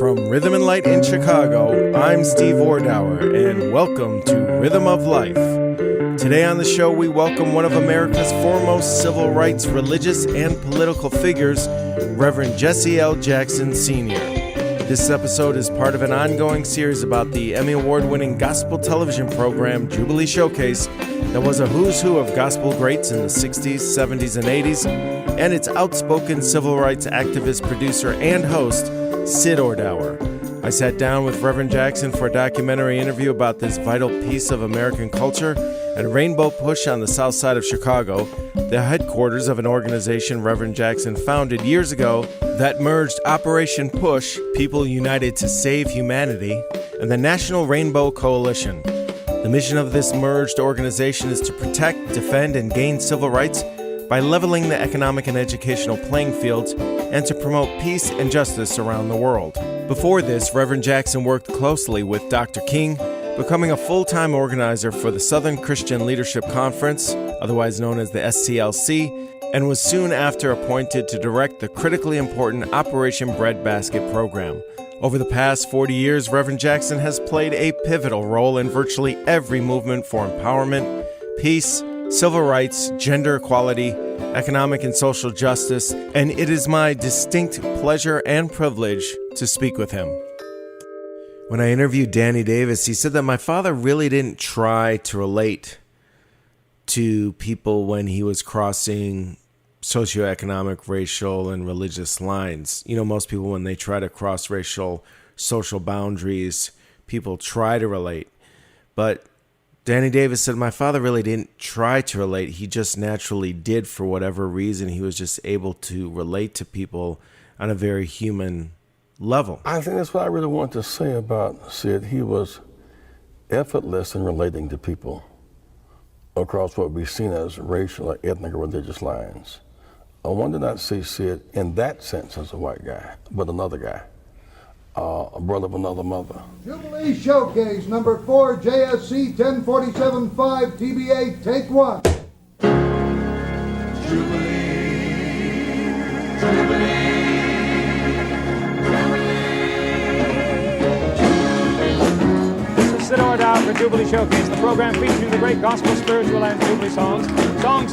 From Rhythm and Light in Chicago, I'm Steve Ordauer, and welcome to Rhythm of Life. Today on the show, we welcome one of America's foremost civil rights, religious, and political figures, Reverend Jesse L. Jackson Sr. This episode is part of an ongoing series about the Emmy Award-winning gospel television program Jubilee Showcase that was a who's who of gospel greats in the 60s, 70s, and 80s, and its outspoken civil rights activist, producer, and host, Sid Ordauer. I sat down with Reverend Jackson for a documentary interview about this vital piece of American culture at Rainbow Push on the south side of Chicago, the headquarters of an organization Reverend Jackson founded years ago that merged Operation Push, People United to Save Humanity, and the National Rainbow Coalition. The mission of this merged organization is to protect, defend, and gain civil rights by leveling the economic and educational playing fields and to promote peace and justice around the world. Before this, Reverend Jackson worked closely with Dr. King, becoming a full-time organizer for the Southern Christian Leadership Conference, otherwise known as the SCLC, and was soon after appointed to direct the critically important Operation Breadbasket program. Over the past 40 years, Reverend Jackson has played a pivotal role in virtually every movement for empowerment, peace, civil rights, gender equality, economic and social justice, and it is my distinct pleasure and privilege to speak with him. When I interviewed Danny Davis, he said that my father really didn't try to relate to people when he was crossing socioeconomic, racial, and religious lines. You know, most people, when they try to cross racial, social boundaries, people try to relate. But Danny Davis said my father really didn't try to relate. He just naturally did for whatever reason. He was just able to relate to people on a very human level. I think that's what I really want to say about Sid. He was effortless in relating to people across what we've seen as racial or ethnic or religious lines. One did not see Sid in that sense as a white guy, but another guy, a brother of another mother. Jubilee Showcase, number 4, JSC 1047-5, TBA, take 1. Sid Ordauer for Jubilee Showcase, the program featuring the great gospel, spiritual, and Jubilee songs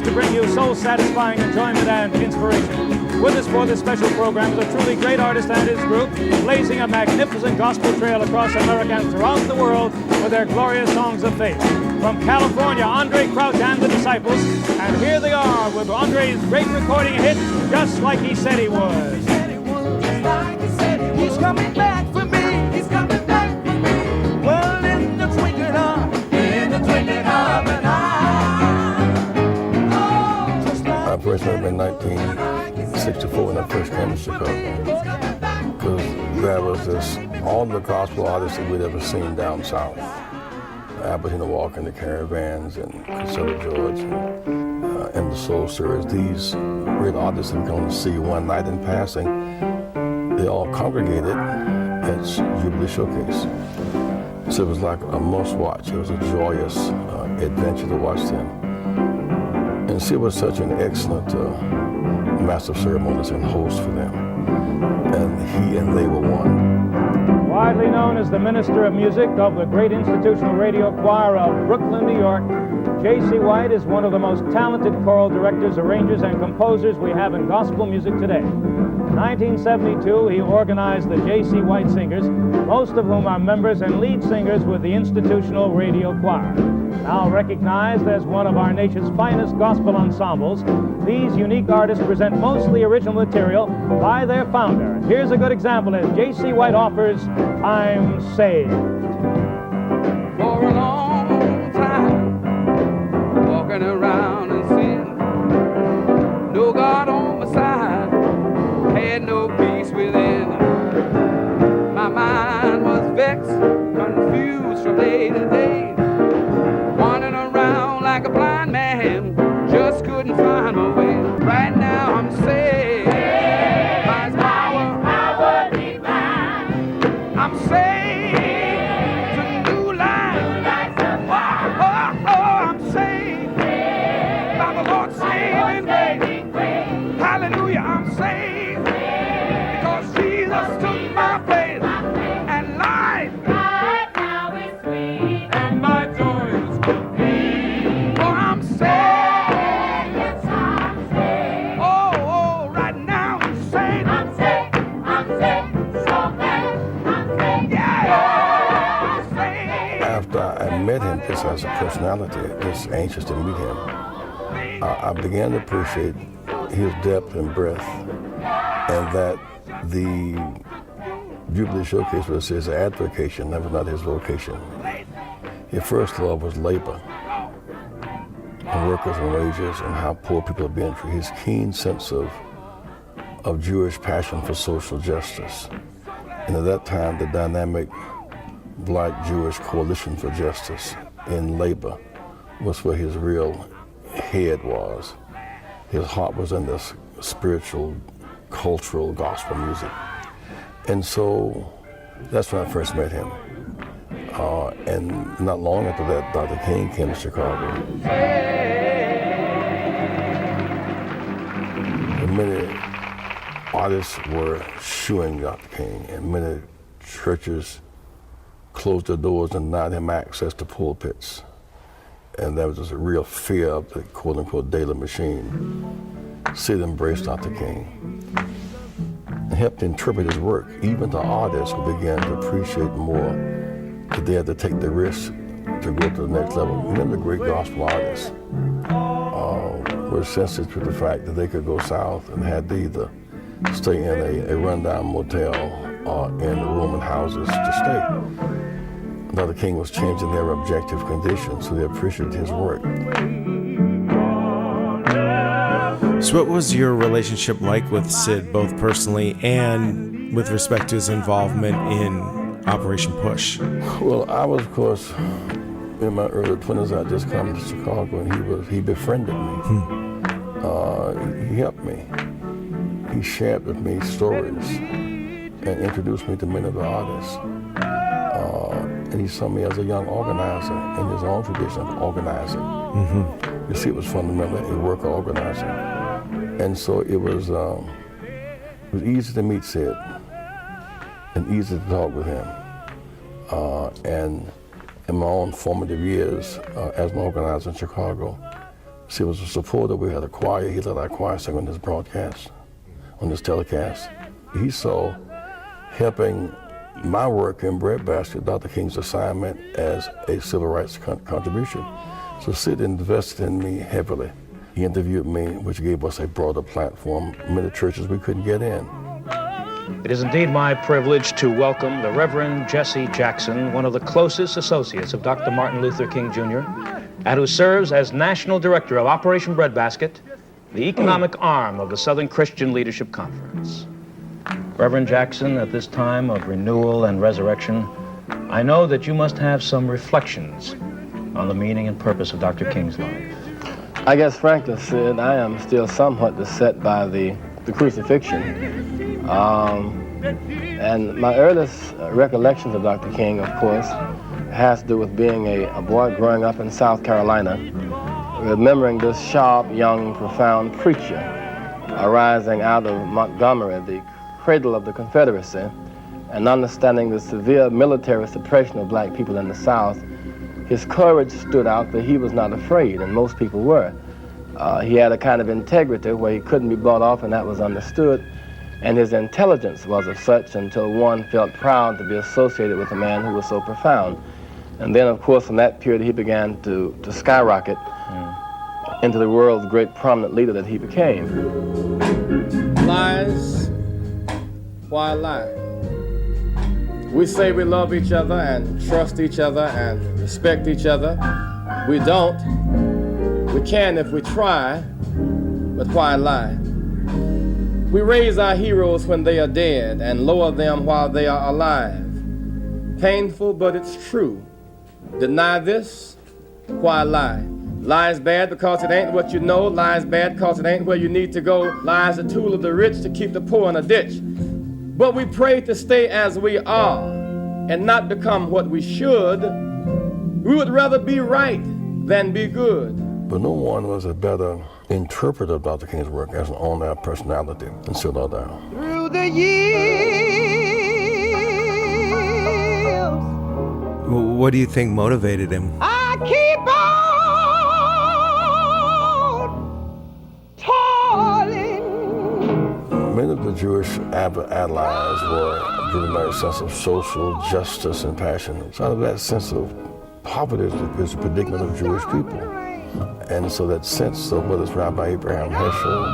to bring you soul-satisfying enjoyment and inspiration. With us for this special program is a truly great artist and his group, blazing a magnificent gospel trail across America and throughout the world with their glorious songs of faith. From California, Andre Crouch and the Disciples, and here they are with Andre's great recording hit, Just Like He Said He Was. He's coming back for me. He's coming back for me. Well, in the twinkling of an eye. I first met him in 1964 when I first came to Chicago. Because there was this, all the gospel artists that we'd ever seen down south. Albertina Walker and the Caravans and Priscilla George and the Soul Stirrers. These great artists that we're going to see one night in passing, they all congregated at Jubilee Showcase. So it was like a must watch. It was a joyous adventure to watch them. And Sid was such an excellent master of ceremonies and host for them. And he and they were one. Widely known as the Minister of Music of the great institutional radio choir of Brooklyn, New York, J.C. White is one of the most talented choral directors, arrangers, and composers we have in gospel music today. In 1972, he organized the J.C. White Singers, most of whom are members and lead singers with the institutional radio choir. Now recognized as one of our nation's finest gospel ensembles, these unique artists present mostly original material by their founder. And here's a good example as J.C. White offers I'm Saved. For a long time, walking around in sin, no God on my side, had no peace within. My mind was vexed, confused from day to day, wandering around like a blind man, just couldn't find my way. Right now I'm saved by His power divine. I'm saved to new life. I'm saved by the Lord's saving grace. Hallelujah, I'm saved because Jesus took my place. met him just as a personality, just anxious to meet him, I began to appreciate his depth and breadth, and that the Jubilee Showcase was his avocation, that was not his vocation. His first love was labor, and workers and wages, and how poor people are being treated. His keen sense of Jewish passion for social justice. And at that time, the dynamic Black-Jewish Coalition for Justice in labor was where his real head was. His heart was in this spiritual, cultural, gospel music. And so that's when I first met him. And not long after that, Dr. King came to Chicago. And many artists were shooing Dr. King, and many churches closed their doors and denied him access to pulpits. And there was just a real fear of the quote-unquote daily machine. Sid embraced Dr. King and helped interpret his work. Even the artists who began to appreciate more that they had to take the risk to go to the next level. Many of the great gospel artists were sensitive to the fact that they could go south and had to either stay in a rundown motel or in Roman houses to stay. Dr. King was changing their objective conditions, so they appreciated his work. So what was your relationship like with Sid, both personally and with respect to his involvement in Operation Push? Well, I was, of course, in my early 20s. I just come to Chicago, and he befriended me. He helped me. He shared with me stories and introduced me to many of the artists. And he saw me as a young organizer in his own tradition of organizing. You see, it was fundamentally a worker organizer. And so it was easy to meet Sid and easy to talk with him. And in my own formative years as an organizer in Chicago, Sid was a supporter. We had a choir. He led our choir sing on this broadcast, on this telecast. He saw helping my work in Breadbasket, Dr. King's assignment, as a civil rights contribution. So Sid invested in me heavily. He interviewed me, which gave us a broader platform, many churches we couldn't get in. It is indeed my privilege to welcome the Reverend Jesse Jackson, one of the closest associates of Dr. Martin Luther King Jr., and who serves as National Director of Operation Breadbasket, the economic arm of the Southern Christian Leadership Conference. Reverend Jackson, at this time of renewal and resurrection, I know that you must have some reflections on the meaning and purpose of Dr. King's life. I guess, frankly, Sid, I am still somewhat beset by the crucifixion. And my earliest recollections of Dr. King, of course, has to do with being a boy growing up in South Carolina, remembering this sharp, young, profound preacher arising out of Montgomery, the cradle of the Confederacy, and understanding the severe military suppression of black people in the South. His courage stood out, but he was not afraid, and most people were. He had a kind of integrity where he couldn't be bought off, and that was understood. And his intelligence was of such until one felt proud to be associated with a man who was so profound. And then, of course, from that period, he began to skyrocket into the world's great prominent leader that he became. Lies, why lie? We say we love each other and trust each other and respect each other. We don't. We can if we try, but why lie? We raise our heroes when they are dead and lower them while they are alive. Painful, but it's true. Deny this, why lie? Lie's bad because it ain't what you know. Lie's bad because it ain't where you need to go. Lie's a tool of the rich to keep the poor in a ditch. But we pray to stay as we are and not become what we should. We would rather be right than be good. But no one was a better interpreter of Dr. King's work as an on-air personality than Sid O'Dowd. Through the years, What do you think motivated him? I keep on toiling. Many of the Jewish allies were driven by a sense of social justice and passion. It's out of that sense of poverty is the predicament of Jewish people. And so that sense of whether it's Rabbi Abraham Heschel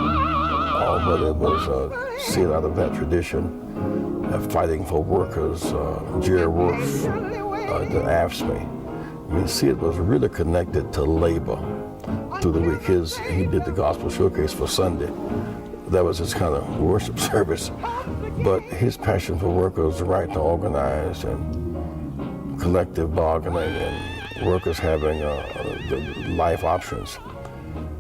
or whether it was seed out of that tradition, fighting for workers, Jerry Wolf, the AFSCME. I mean, Sid was really connected to labor through the week. He did the gospel showcase for Sunday. That was his kind of worship service. But his passion for workers, the right to organize and collective bargaining and workers having the life options.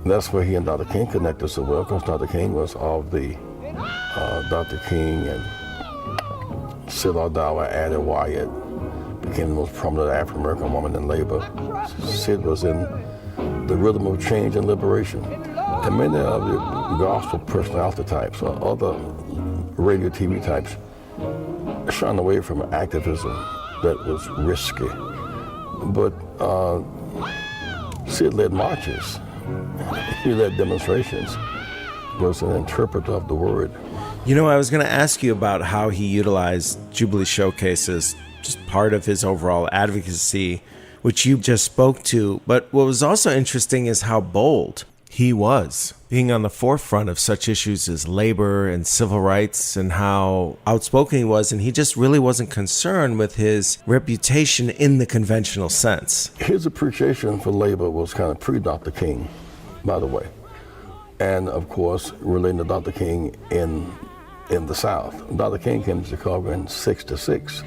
And that's where he and Dr. King connected so well, because Dr. King was of the Dr. King and Sid Aldawa, Addie Wyatt, became the most prominent African-American woman in labor. Sid was in the rhythm of change and liberation. And many of the gospel personality types or other radio TV types shunned away from activism that was risky. But Sid led marches. He led demonstrations, was an interpreter of the word. You know, I was going to ask you about how he utilized Jubilee showcases, just part of his overall advocacy, which you just spoke to. But what was also interesting is how bold he was, being on the forefront of such issues as labor and civil rights, and how outspoken he was. And he just really wasn't concerned with his reputation in the conventional sense. His appreciation for labor was kind of pre-Dr. King, by the way. And of course, relating to Dr. King in the South. Dr. King came to Chicago in '66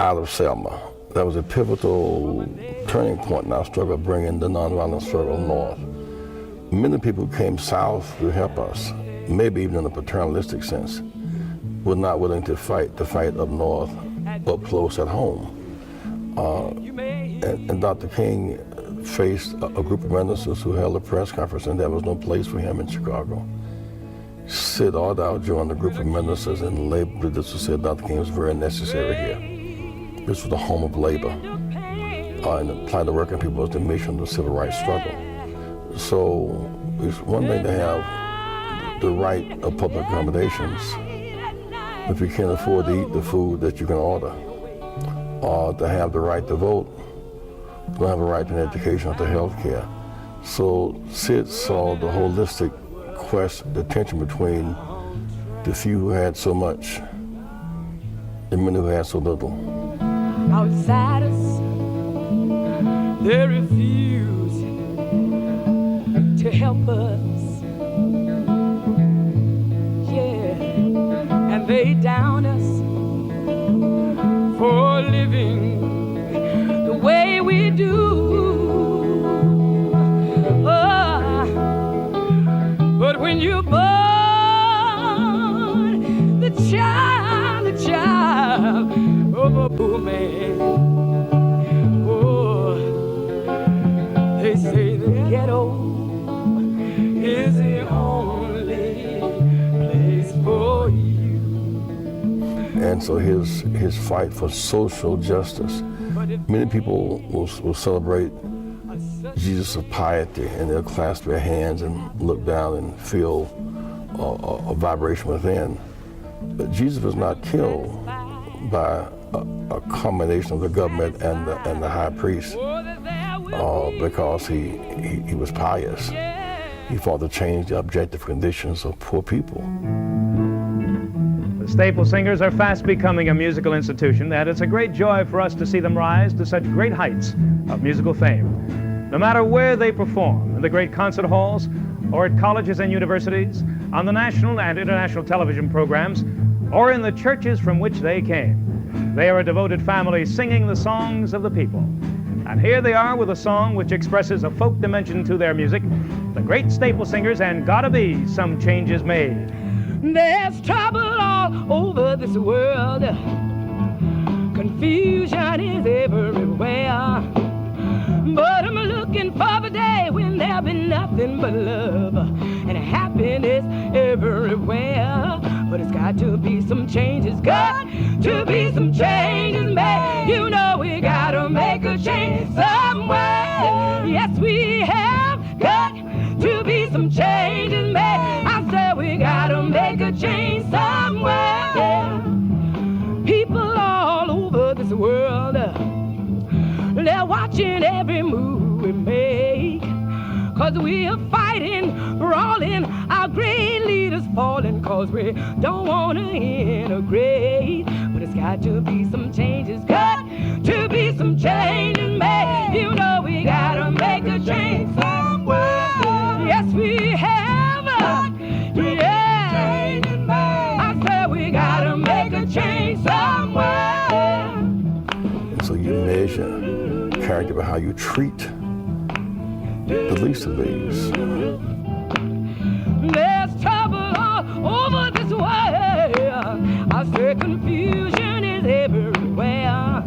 out of Selma. That was a pivotal turning point in our struggle, bringing the nonviolent struggle north. Many people came south to help us, maybe even in a paternalistic sense, were not willing to fight up north, up close at home. And Dr. King faced a group of ministers who held a press conference, and there was no place for him in Chicago. Sid Aldawa joined a group of ministers and labored this to say Dr. King was very necessary here. This was the home of labor, and apply to working people was the mission of the civil rights struggle. So it's one thing to have the right of public accommodations if you can't afford to eat the food that you can order, or to have the right to vote, to have a right to education or to health care. So Sid saw the holistic the tension between the few who had so much and many who had so little. Outsiders, they refuse to help us. Yeah, and they down us for living the way we do. But when you're born, the child of a poor man, oh, they say the ghetto is the only place for you. And so his fight for social justice, many people will celebrate Jesus of piety, and they'll clasp their hands and look down and feel a vibration within. But Jesus was not killed by a combination of the government and the high priest because he was pious. He fought to change the objective conditions of poor people. The Staple Singers are fast becoming a musical institution, and it's a great joy for us to see them rise to such great heights of musical fame. No matter where they perform, in the great concert halls, or at colleges and universities, on the national and international television programs, or in the churches from which they came, they are a devoted family singing the songs of the people. And here they are with a song which expresses a folk dimension to their music, the great Staple Singers and Gotta Be Some Changes Made. There's trouble all over this world. Confusion is everywhere. But I'm looking for the day when there'll be nothing but love and happiness everywhere. But it's got to be some changes, got to be some changes made. You know we gotta make a change somewhere. Yes, we have got to be some changes made. I said we gotta make a change somewhere. People all over this world, they're 'cause we are fighting, brawling, our great leaders falling, 'cause we don't want to integrate. But it's got to be some changes, got to be some changes made. You know we gotta make a change somewhere. Yes, we have. Yeah. I said we gotta make a change somewhere. And so you measure character by how you treat the least of these. There's trouble all over this world. I say confusion is everywhere.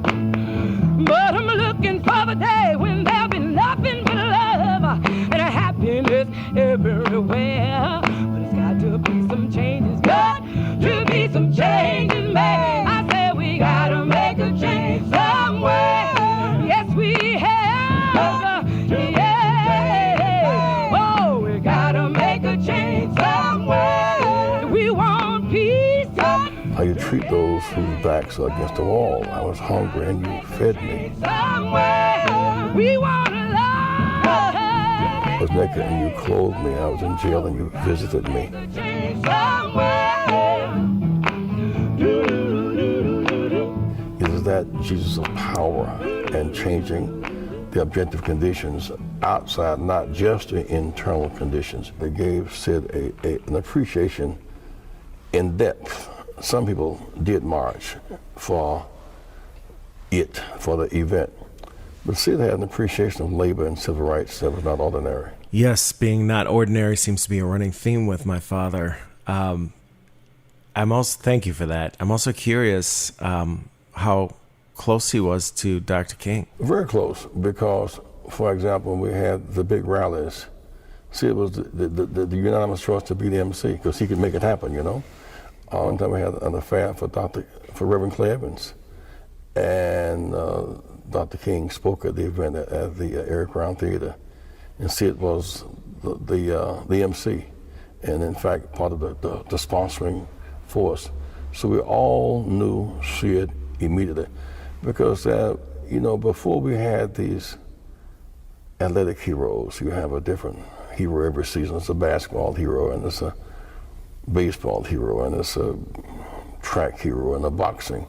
But I'm looking for the day when there'll be nothing but love and happiness everywhere. But it's got to be some changes, got to be some changes made. I say we gotta make a change somewhere. Yes, we have. Yeah. Oh, we gotta make a change somewhere. We want peace. How you treat those whose backs are against the wall. I was hungry and you fed me. Somewhere. We want love. I was naked and you clothed me. I was in jail and you visited me. Is that Jesus of power and changing the objective conditions outside, not just the internal conditions? They gave Sid an appreciation in depth. Some people did march for the event. But Sid had an appreciation of labor and civil rights that was not ordinary. Yes, being not ordinary seems to be a running theme with my father. Thank you for that. I'm also curious how close he was to Dr. King. Very close, because, for example, when we had the big rallies, Sid was the unanimous choice to be the MC, because he could make it happen, you know. One time we had an affair for Reverend Clay Evans, and Dr. King spoke at the event at the Eric Brown Theater, and Sid was the MC, and in fact part of the sponsoring force. So we all knew Sid immediately, because before we had these athletic heroes, you have a different hero every season. It's a basketball hero, and it's a baseball hero, and it's a track hero, and a boxing.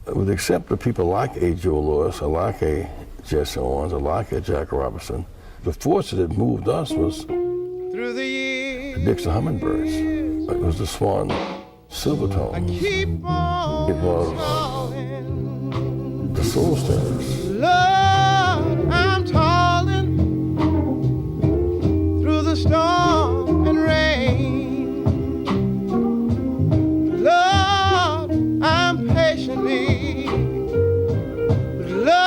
With the except of people like A. Joe Louis, or like A. Jesse Owens, or like A. Jack Robinson, the force that moved us was the Dixie Hummingbirds. It was the Swan Silvertones. It was the Soul Stars. Lord, I'm toiling through the storm and rain. Lord, I'm patiently, Lord,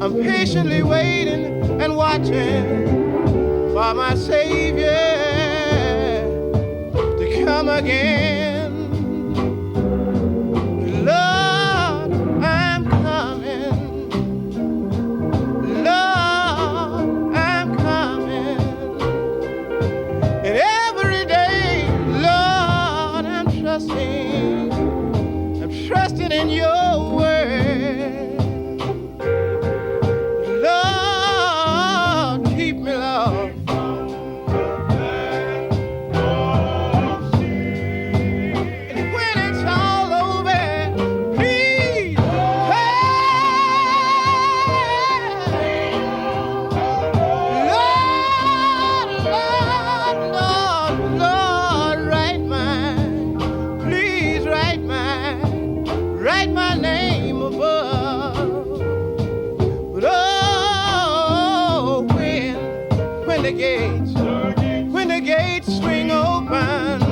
I'm patiently waiting and watching for my Savior to come again. Lord, I'm coming. Lord, I'm coming. And every day, Lord, I'm trusting in your word. Lord, keep me, Lord. When the gates swing open,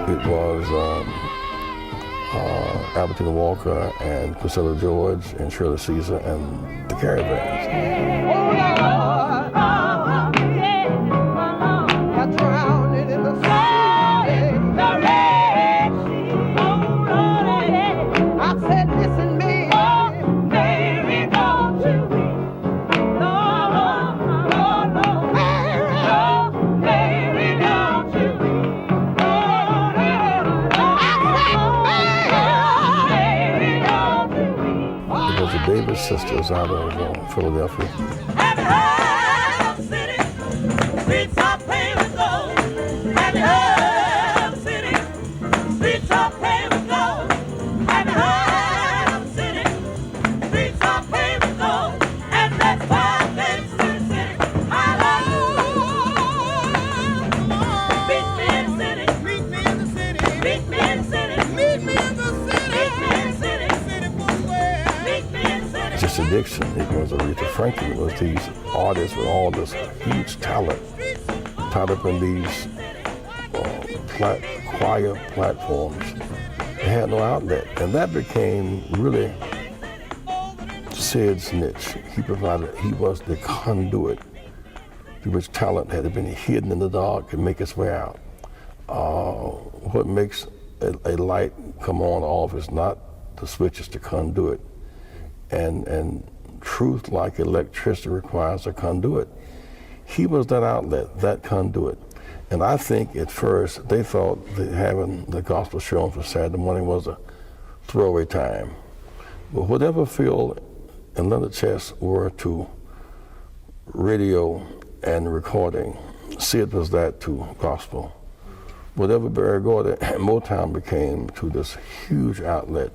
It was Albertina Walker and Priscilla George and Shirley Caesar and the Caravans. Got drowned in the sea. Davis Sisters out of Philadelphia. Have you heard of the city? Streets are paved with gold. Have you heard of the city? Streets are paved with gold. Have you heard of the city? Streets are paved with gold. And that's why they city. I love. Meet me in the city. Meet me in the city. Meet me in the city. Meet me in the city. Meet me in the city. City for square. Meet me in the city. Just addiction. It was Aretha Franklin. It was these artists with all this huge talent tied up in these choir platforms. They had no outlet. And that became really Sid's niche. He was the conduit through which talent had been hidden in the dark and make its way out. What makes a light come on or off is not the switch, it's the conduit. And truth, like electricity, requires a conduit. He was that outlet, that conduit. And I think at first they thought that having the gospel show on for Saturday morning was a throwaway time. But whatever Phil and Leonard Chess were to radio and recording, Sid was that to gospel. Whatever Barry Gordy and Motown became to this huge outlet,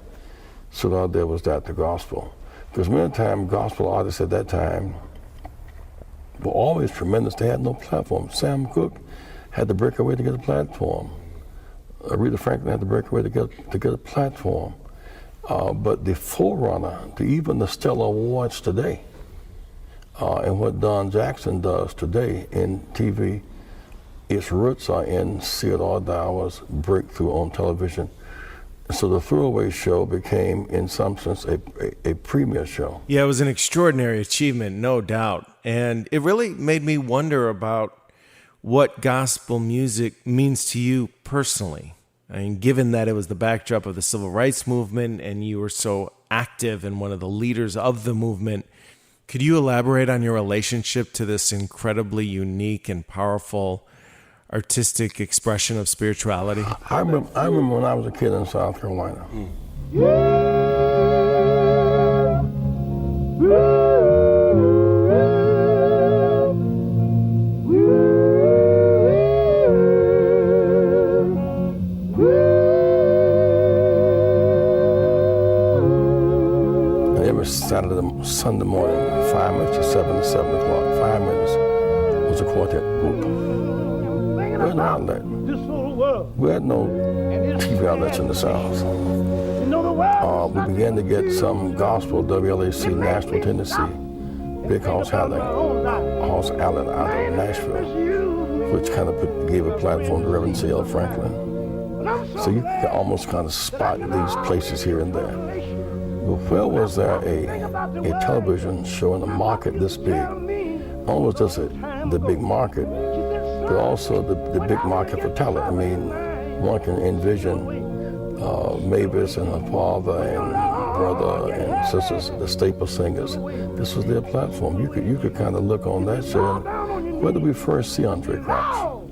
so out there was that to gospel. Because many times gospel artists at that time were always tremendous. They had no platform. Sam Cooke had to break away to get a platform. Aretha Franklin had to break away to get a platform. But the forerunner to even the Stellar Awards today, and what Don Jackson does today in TV, its roots are in Sid Ordauer's breakthrough on television. So the Throwaway Show became, in some sense, a premier show. Yeah, it was an extraordinary achievement, no doubt. And it really made me wonder about what gospel music means to you personally. I mean, given that it was the backdrop of the civil rights movement and you were so active and one of the leaders of the movement, could you elaborate on your relationship to this incredibly unique and powerful artistic expression of spirituality? I remember when I was a kid in South Carolina. And every Sunday morning, 5 minutes to 7 o'clock, 5 minutes was a quartet group. We had no outlet. We had no TV outlets in the South. We began to get some gospel, WLAC, Nashville, Tennessee, Big Hoss Allen out of Nashville, which kind of gave a platform to Reverend C.L. Franklin. So you could almost kind of spot these places here and there. But where was there a television show in a market this big? Not only was this the big market, but also the big market for talent. I mean, one can envision Mavis and her father and brother and sisters, the staple singers. This was their platform. You could kind of look on that show. And where did we first see Andre Crouch?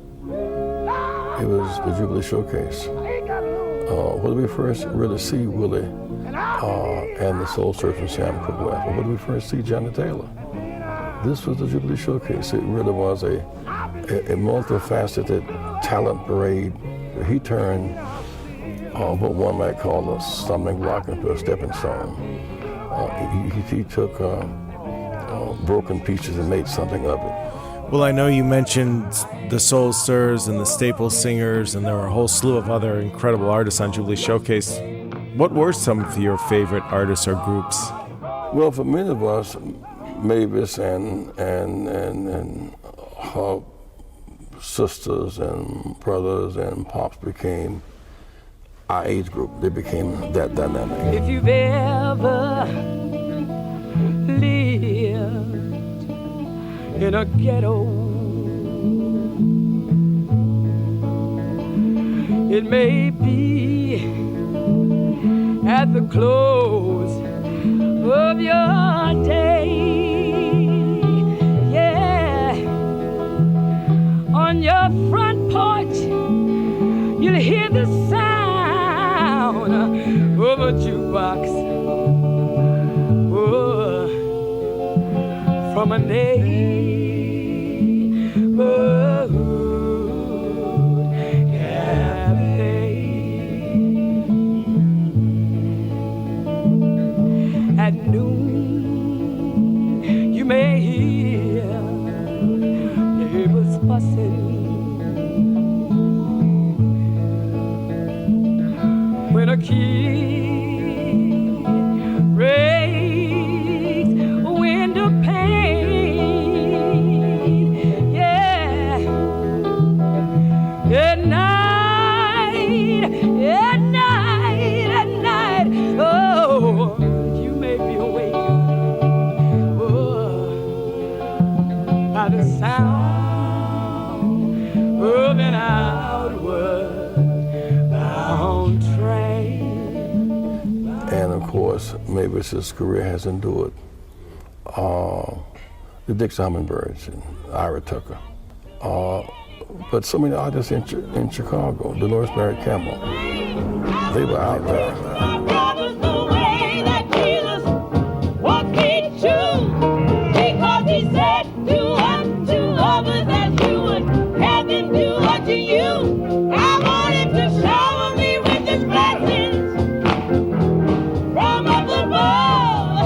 It was the Jubilee Showcase. Where did we first really see Willie and the Soul Surfer Sam Cooke? Where did we first see Johnny Taylor? This was the Jubilee Showcase. It really was a multifaceted talent parade. He turned what one might call a stumbling block into a stepping stone. He took broken pieces and made something of it. Well, I know you mentioned the Soul Stirrers and the Staple Singers, and there were a whole slew of other incredible artists on Jubilee Showcase. What were some of your favorite artists or groups? Well, for many of us, Mavis and her sisters and brothers and pops became our age group. They became that dynamic. If you've ever lived in a ghetto, it may be at the close of your day, yeah. On your front porch, you'll hear the sound of a jukebox. Oh, from a neighborhood cafe. At noon, you may hear neighbors fussing when a kid breaks a window pane. Yeah, at night, at night, at night. Oh, you may be awake by the sound of an outward bound train. And of course, Mavis's career has endured the Dixie Hummingbirds and Ira Tucker. But so many artists in Chicago, Dolores Barrett Campbell, they were out there. That was the way that Jesus was being true, because he said, do unto others as you would have them do unto you. I want him to shower me with his blessings from up above,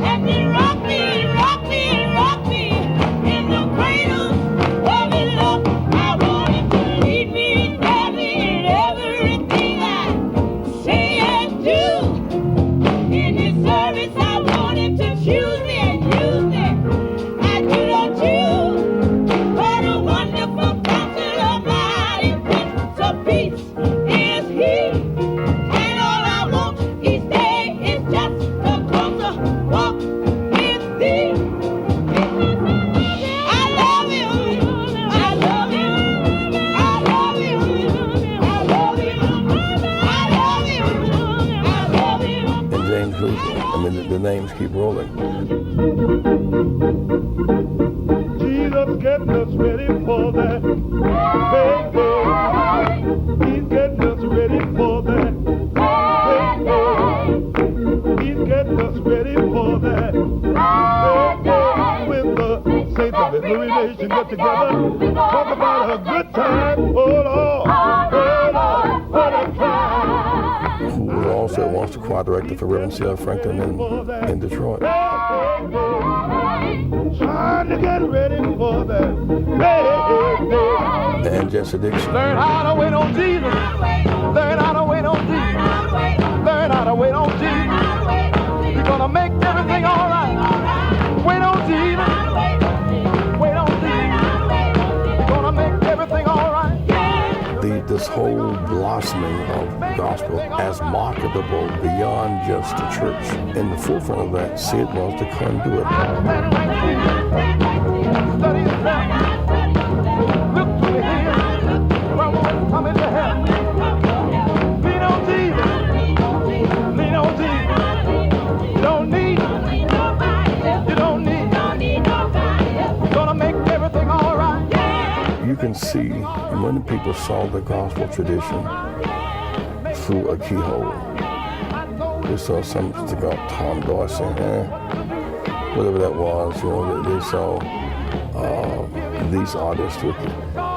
and then rock me, rock me, rock me in the cradle of his love. I want him to lead me and guide me in everything I say and do. In his service, I want him to choose me and use me. I do not choose, but a wonderful counselor, mighty Prince of Peace is he. And all I want each day is just a closer walk with thee. I love him, I love him, I love him, I love him, I love him, I love him. And James Luther. I mean, the names keep rolling. Jesus getting us ready for that big day. He's getting us ready for that big day. He's getting us ready for that big day. When the saints of every nation get together, talk about a good time. Oh Lord, what a time. Who was also once the choir director for Reverend C.L. Franklin in Detroit. Trying to get ready for that big day. And Jesse Dixon. Learn how to wait on Jesus. Learn how to wait on Jesus. Learn how to wait on Jesus. You're gonna make everything all right. Wait on Jesus. Wait on Jesus. You're gonna make everything all right. This whole blossoming of gospel as marketable beyond just the church. In the forefront of that, Sid was the conduit. Study his prayer. Look to the hills from whence cometh the help. Lean on Jesus. Lean on Jesus. You don't need. You don't need. You're gonna make everything all right. You can see many people saw the gospel tradition through a keyhole. They saw something called Tom Dorsey, whatever that was. You know, they saw these artists would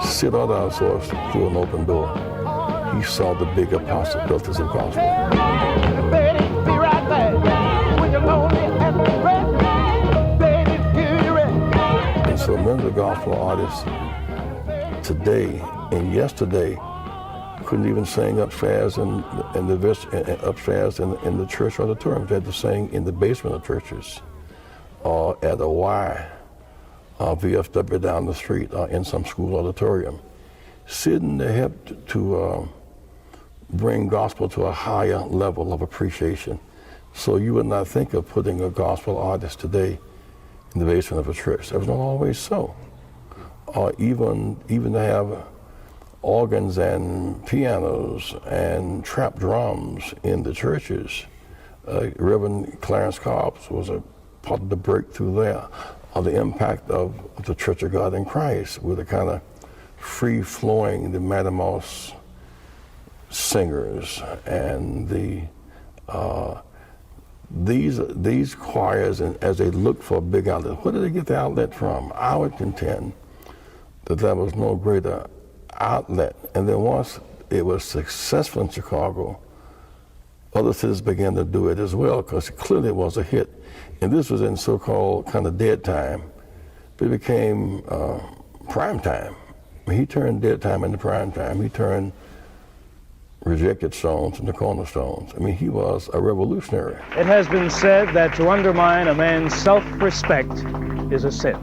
sit on our source through an open door. He saw the bigger possibilities of gospel. Baby, be right back. When you're lonely and depressed, baby, give you rest. And so many of the gospel artists today and yesterday couldn't even sing upstairs in the church auditorium. They had to sing in the basement of churches or at a Y VFW down the street or in some school auditorium. Sid helped to bring gospel to a higher level of appreciation. So you would not think of putting a gospel artist today in the basement of a church. That was not always so. Or even to have organs and pianos and trap drums in the churches. Reverend Clarence Cobbs was a part of the breakthrough there, of the impact of the Church of God in Christ, with the kind of free-flowing, the Mattermost singers and the these choirs, and as they look for a big outlet, where did they get the outlet from? I would contend that there was no greater outlet. And then once it was successful in Chicago, other cities began to do it as well, because clearly it was a hit. And this was in so-called kind of dead time, but it became prime time. He turned dead time into prime time. He turned Rejected Stones into Cornerstones. I mean, he was a revolutionary. It has been said that to undermine a man's self-respect is a sin.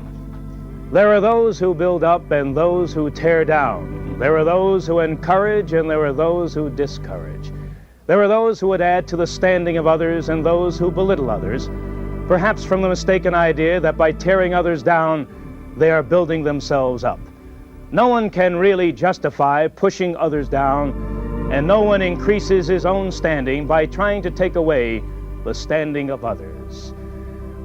There are those who build up and those who tear down. There are those who encourage and there are those who discourage. There are those who would add to the standing of others and those who belittle others, perhaps from the mistaken idea that by tearing others down, they are building themselves up. No one can really justify pushing others down, and no one increases his own standing by trying to take away the standing of others.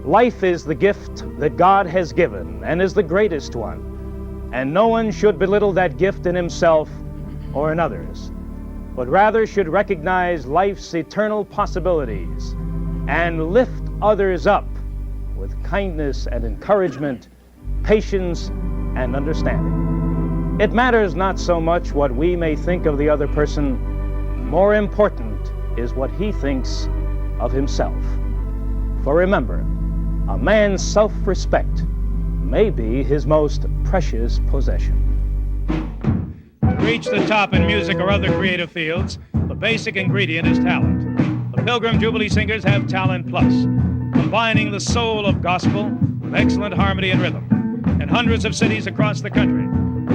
Life is the gift that God has given and is the greatest one, and no one should belittle that gift in himself or in others, but rather should recognize life's eternal possibilities and lift others up with kindness and encouragement, patience and understanding. It matters not so much what we may think of the other person, more important is what he thinks of himself. For remember, a man's self-respect may be his most precious possession. To reach the top in music or other creative fields, the basic ingredient is talent. The Pilgrim Jubilee Singers have Talent Plus, combining the soul of gospel with excellent harmony and rhythm. In hundreds of cities across the country,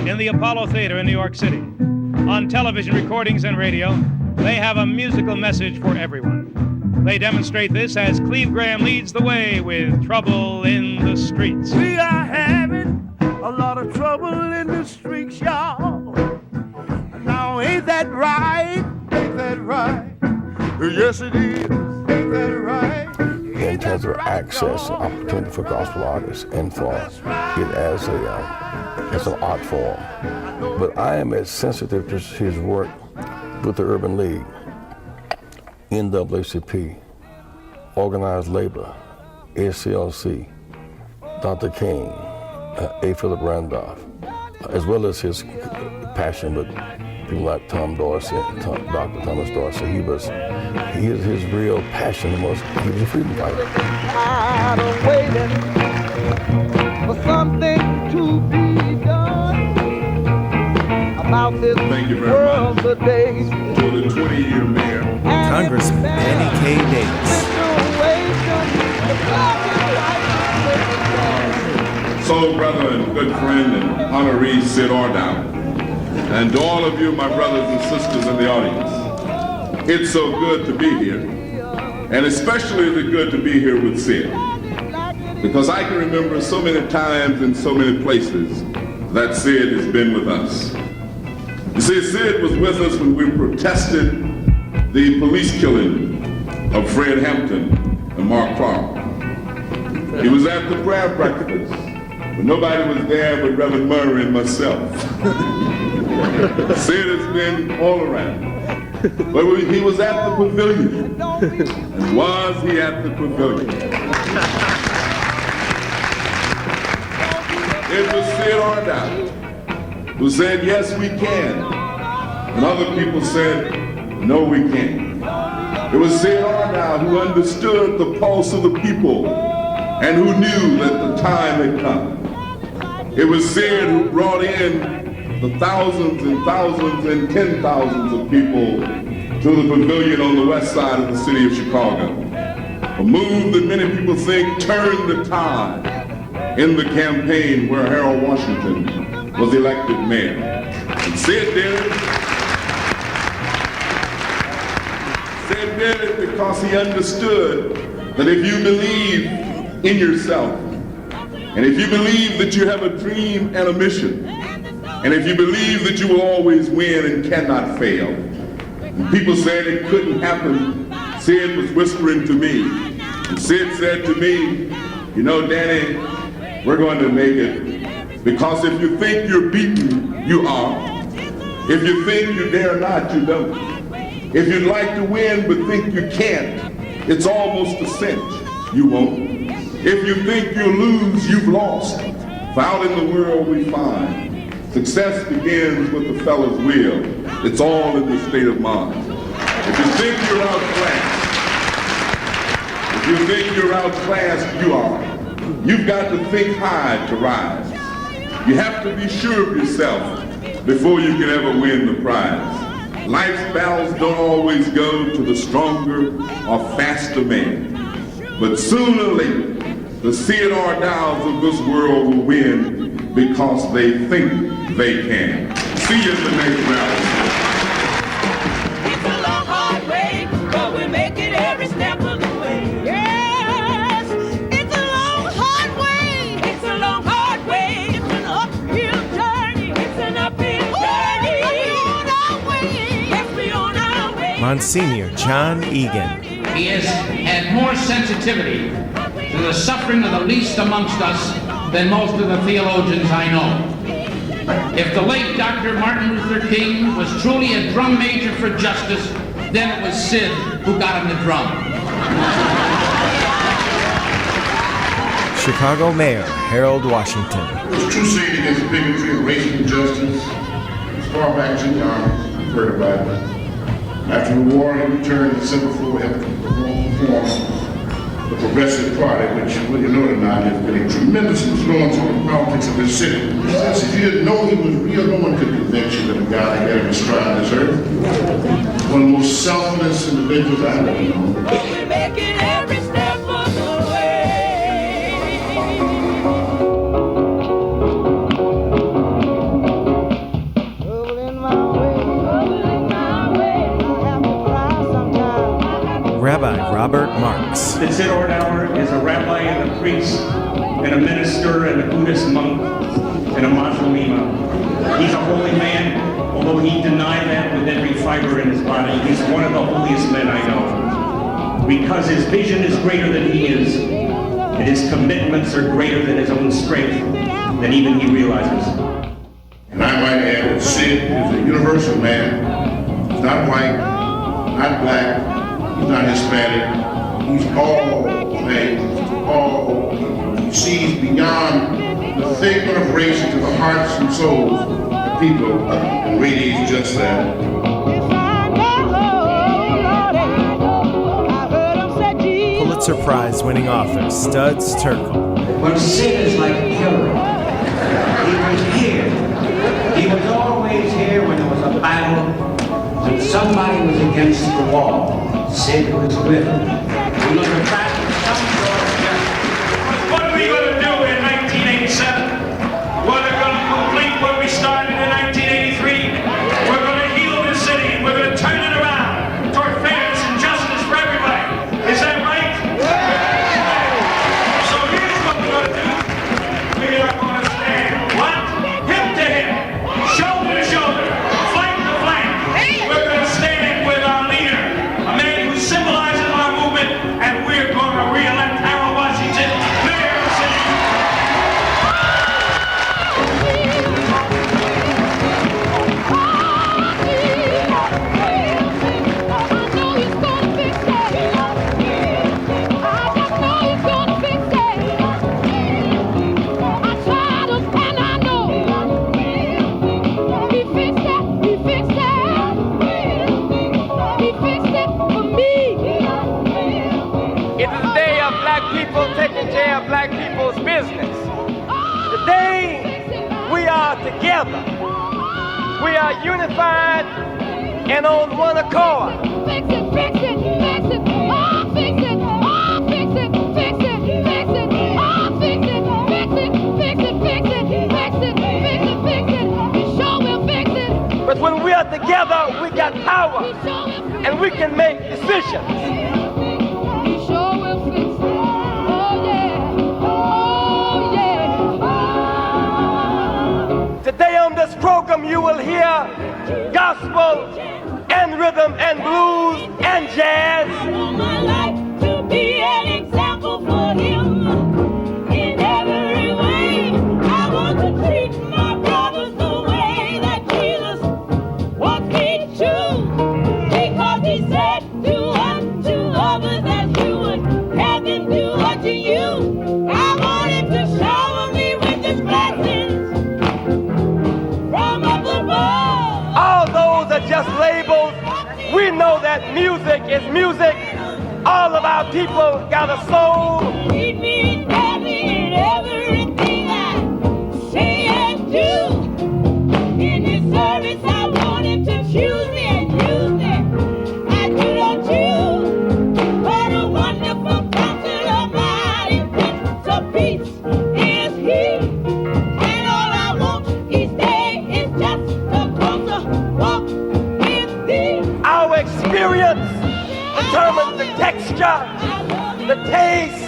in the Apollo Theater in New York City, on television recordings and radio, they have a musical message for everyone. They demonstrate this as Cleve Graham leads the way with Trouble in the Streets. We are having a lot of trouble in the streets, y'all. Now, ain't that right? Ain't that right? Yes, it is. Ain't that right? In terms of access and opportunity for gospel artists and for it as an art form. But I am as sensitive to his work with the Urban League, NAACP, Organized Labor, ACLC, Dr. King, A. Philip Randolph, as well as his passion with people like Tom Dorsey, Dr. Thomas Dorsey. His real passion he was a freedom fighter. Tired of waiting for something to be done about this world today. For the 20-year mayor, Congressman Danny K. Davis. soul brother and good friend and honoree Sid Ordow, and to all of you, my brothers and sisters in the audience. It's so good to be here, and especially is it good to be here with Sid, because I can remember so many times and so many places that Sid has been with us. You see, Sid was with us when we protested the police killing of Fred Hampton and Mark Clark. He was at the prayer breakfast, but nobody was there but Reverend Murray and myself. Sid has been all around. But he was at the pavilion. And was he at the pavilion? It was Sid Ordow who said, yes, we can. And other people said, no, we can't. It was Sid Ordow who understood the pulse of the people and who knew that the time had come. It was Sid who brought in the thousands and thousands and 10,000s of people to the pavilion on the west side of the city of Chicago. A move that many people think turned the tide in the campaign where Harold Washington was elected mayor. And Sid did it. Sid did it because he understood that if you believe in yourself, and if you believe that you have a dream and a mission, and if you believe that you will always win and cannot fail, and people said it couldn't happen, Sid was whispering to me. And Sid said to me, you know, Danny, we're going to make it. Because if you think you're beaten, you are. If you think you dare not, you don't. If you'd like to win but think you can't, it's almost a cinch. You won't. If you think you'll lose, you've lost. For out in the world we find success begins with the fellow's will. It's all in the state of mind. If you think you're outclassed, you are. You've got to think high to rise. You have to be sure of yourself before you can ever win the prize. Life's battles don't always go to the stronger or faster man. But sooner or later, the Theodore Dowds of this world will win because they think they can. See you in the next round. It's a long, hard way, but we make it every step of the way. Yes, it's a long, hard way. It's a long, hard way. It's an uphill journey. It's an uphill journey. We're on our way. Yes, we're on our way. Monsignor John Egan. He has had more sensitivity to the suffering of the least amongst us than most of the theologians I know. If the late Dr. Martin Luther King was truly a drum major for justice, then it was Sid who got him the drum. Chicago Mayor Harold Washington. It was a crusade against bigotry and racial injustice. As far back as in the army, I've heard about it. After the war, he returned in December 4 to form the Progressive Party, which, whether you know it or not, has been a tremendous influence on the politics of this city. He says if you didn't know he was real, no one could convince you that a guy like that was trying this earth. One of the most selfless individuals I've ever known. We make it every step of the way. Rabbi Robert Marks. The Theodore Hour is a rabbi and a priest and a minister and a Buddhist monk and a Mazalima. He's a holy man, although he denied that with every fiber in his body. He's one of the holiest men I know. Because his vision is greater than he is, and his commitments are greater than his own strength, than even he realizes. And I might add that Sid is a universal man. He's not white, not black, he's not Hispanic. He's all things, all. He sees beyond the figment of race into the hearts and souls of people and radiates just that. Pulitzer Prize winning author Studs Terkel. Well, Sid is like Hillary. He was here. He was always here when there was a battle, when somebody was against the wall. Sid was with him. We look back at some sort of justice. What are we going to do in 1987? We're going to complete what we started in 1983. We're going to heal this city. We're going to turn it around toward fairness and justice for everybody. Is that right? So here's what we're going to do. We are going to stand. What? Hip to hip. Shoulder to shoulder. Flank to flank. We're going to stand with our leader, a man who symbolizes our movement, and we're going to re-elect Harold Washington, mayor of the city. It is the day of black people taking care of black people's business. Today, we are together. We are unified and on one accord. Fix it, fix it, fix it, oh, fix it, oh, fix it, fix it, fix it, oh, fix it, fix it, fix it, fix it, fix it, fix it, fix it, we sure will fix it. But when we are together, we got power and we can make decisions. We sure will fix it, oh yeah, oh yeah. Today on this program, you will hear gospel and rhythm and blues and jazz. I want my life to be an example for him in every way. I want to treat my brothers the way that Jesus wants me to, because he said, do unto others as you people got a soul. Lead me in everything I say and do. In His service, I want Him to choose me and use me. I do not choose. What a wonderful counselor, mighty Prince of Peace is He. And all I want each day is just a closer walk with Thee. Our experience determines the texture, the taste,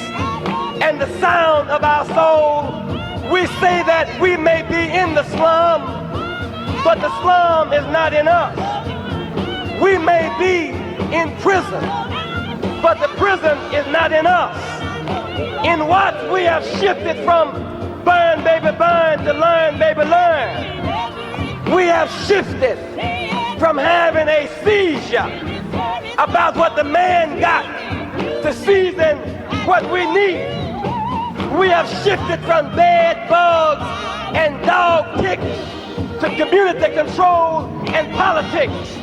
and the sound of our soul. We say that we may be in the slum, but the slum is not in us. We may be in prison, but the prison is not in us. In what we have shifted from burn, baby, burn to learn, baby, learn. We have shifted from having a seizure about what the man got to season what we need. We have shifted from bed bugs and dog kicks to community control and politics.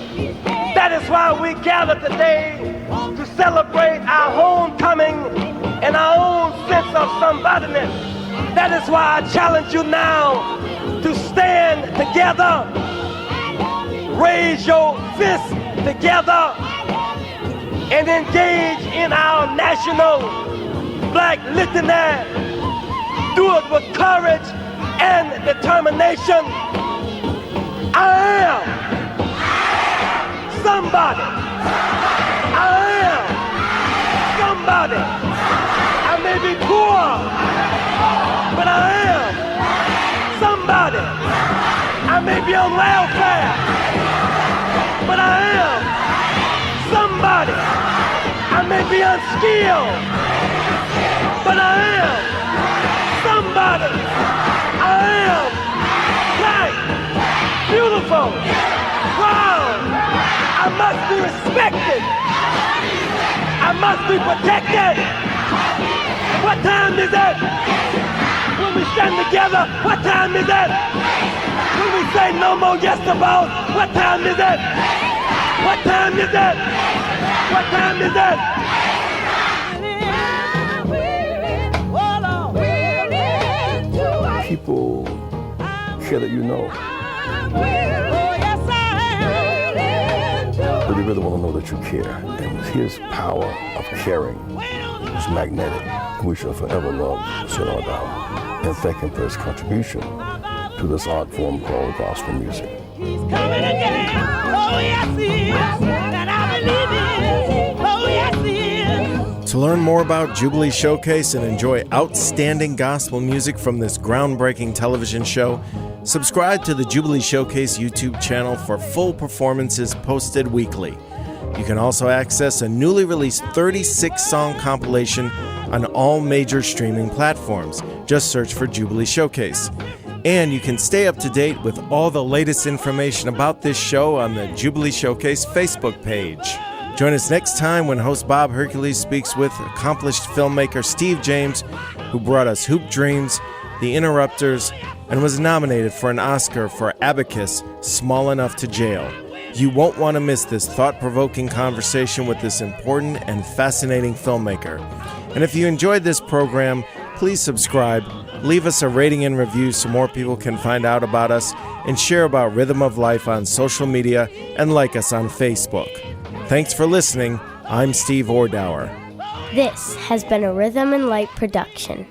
That is why we gather today to celebrate our homecoming and our own sense of somebodyness. That is why I challenge you now to stand together, raise your fists together, and engage in our national Black litany. Do it with courage and determination. I am somebody. I am somebody. I may be poor, but I am somebody. I may be on welfare, but I am somebody. I may be unskilled, but I am somebody. I am black, beautiful, proud. I must be respected. I must be protected. What time is it? When we stand together, what time is it? When we say no more yesterday, what time is it? What time is it? What time is it? People care that you know. But they really want to know that you care. And his power of caring is magnetic. We shall forever love Sid Ardauer and thank him for his contribution to this art form called gospel music. He's coming again. Oh, yes, He is. And I believe it. Oh, yes, He is. To learn more about Jubilee Showcase and enjoy outstanding gospel music from this groundbreaking television show, subscribe to the Jubilee Showcase YouTube channel for full performances posted weekly. You can also access a newly released 36-song compilation on all major streaming platforms. Just search for Jubilee Showcase. And you can stay up to date with all the latest information about this show on the Jubilee Showcase Facebook page. Join us next time when host Bob Hercules speaks with accomplished filmmaker Steve James, who brought us Hoop Dreams, The Interrupters, and was nominated for an Oscar for Abacus, Small Enough to Jail. You won't want to miss this thought-provoking conversation with this important and fascinating filmmaker. And if you enjoyed this program, please subscribe, leave us a rating and review so more people can find out about us, and share about Rhythm of Life on social media and like us on Facebook. Thanks for listening. I'm Steve Ordauer. This has been a Rhythm and Light production.